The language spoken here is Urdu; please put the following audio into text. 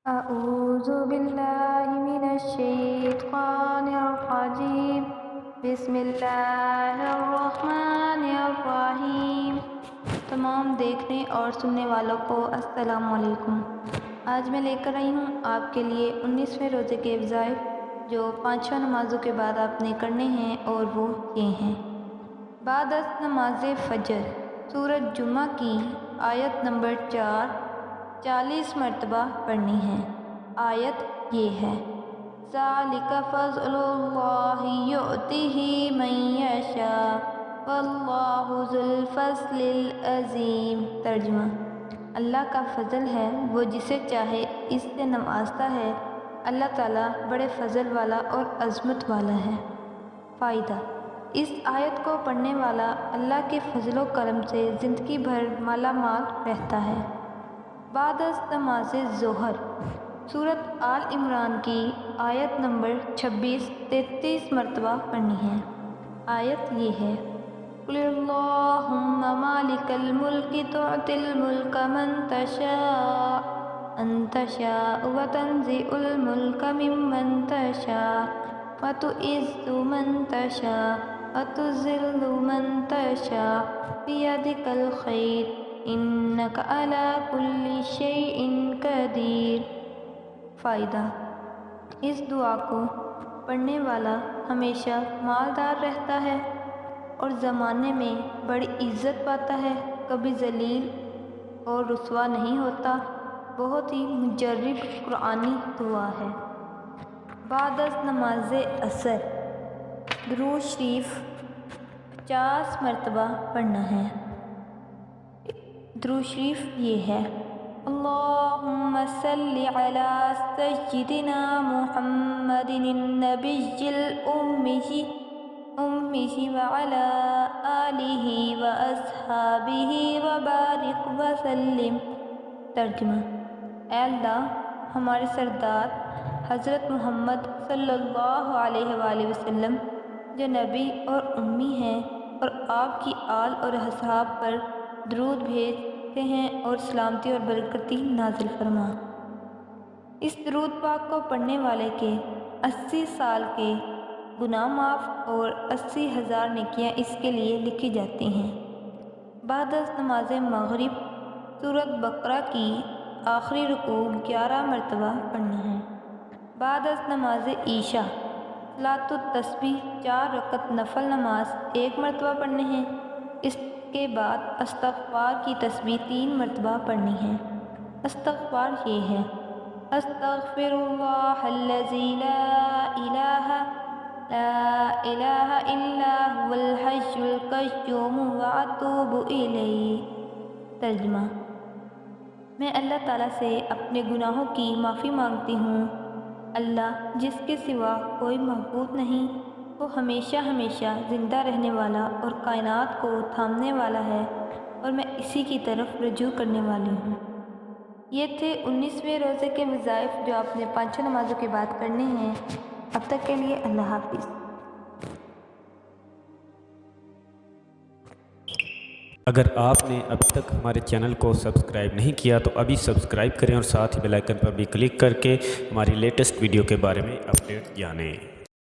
أعوذ بالله من الشيطان الرجيم بسم اللہ الرحمن الرحیم۔ تمام دیکھنے اور سننے والوں کو السلام علیکم۔ آج میں لے کر آئی ہوں آپ کے لیے 19ویں روزے کے وظائف جو 5 نمازوں کے بعد آپ نے کرنے ہیں، اور وہ یہ ہیں۔ بعد از نماز فجر سورۃ جمعہ کی آیت نمبر 40 مرتبہ پڑھنی ہے۔ آیت یہ ہے: ذالک فضل اللہ یؤتیہ من یشاء واللہ ذو الفضل العظیم۔ ترجمہ: اللہ کا فضل ہے، وہ جسے چاہے اس سے نوازتا ہے۔ اللہ تعالیٰ بڑے فضل والا اور عظمت والا ہے۔ فائدہ: اس آیت کو پڑھنے والا اللہ کے فضل و کرم سے زندگی بھر مالا مال رہتا ہے۔ بعد از نماز ظہر سورۃ آل عمران کی آیت نمبر 33 مرتبہ پڑھنی ہے۔ آیت یہ ہے: قل اللہم مالک الملک تؤتی الملک من تشاء انت شاء وتنزع الملک ممن تشاء وتعز من تشاء وتذل من تشاء بیدک الخیر انک علی کل شیء قدیر۔ فائدہ: اس دعا کو پڑھنے والا ہمیشہ مالدار رہتا ہے اور زمانے میں بڑی عزت پاتا ہے، کبھی ذلیل اور رسوا نہیں ہوتا۔ بہت ہی مجرب قرآنی دعا ہے۔ بعد از نماز عصر درود شریف 50 مرتبہ پڑھنا ہے۔ درود شریف یہ ہے: اللہم صلی علی سیدنا محمد النبی الأمی وعلی آلہ واصحابہ وبارک وسلم۔ ترجمہ: اے اللہ، ہمارے سردار حضرت محمد صلی اللہ علیہ وآلہ وسلم جو نبی اور امی ہیں، اور آپ کی آل اور اصحاب پر درود بھیجتے ہیں اور سلامتی اور برکتی نازل فرما۔ اس درود پاک کو پڑھنے والے کے 80 سال کے گناہ معاف اور 80,000 نیکیاں اس کے لیے لکھی جاتی ہیں۔ بعد از نماز مغرب سورۃ بقرہ کی آخری رکوع 11 مرتبہ پڑھنا ہے۔ بعد از نماز عشاء صلاۃ التسبیح 4 رکعت نفل نماز 1 مرتبہ پڑھنے ہیں۔ اس کے بعد استغفار کی تسبیح 3 مرتبہ پڑھنی ہے۔ استغفار یہ ہے: استغفر اللہ الذی لا الہ الا هو الحی القیوم واتوب الیہ۔ ترجمہ: میں اللہ تعالیٰ سے اپنے گناہوں کی معافی مانگتی ہوں۔ اللہ جس کے سوا کوئی معبود نہیں، وہ ہمیشہ ہمیشہ زندہ رہنے والا اور کائنات کو تھامنے والا ہے، اور میں اسی کی طرف رجوع کرنے والی ہوں۔ یہ تھے 19ویں روزے کے وظائف جو آپ نے 5 نمازوں کے بعد کرنے ہیں۔ اب تک کے لیے اللہ حافظ۔ اگر آپ نے اب تک ہمارے چینل کو سبسکرائب نہیں کیا تو ابھی سبسکرائب کریں، اور ساتھ ہی بیل آئکن پر بھی کلک کر کے ہماری لیٹسٹ ویڈیو کے بارے میں اپڈیٹ جانیں۔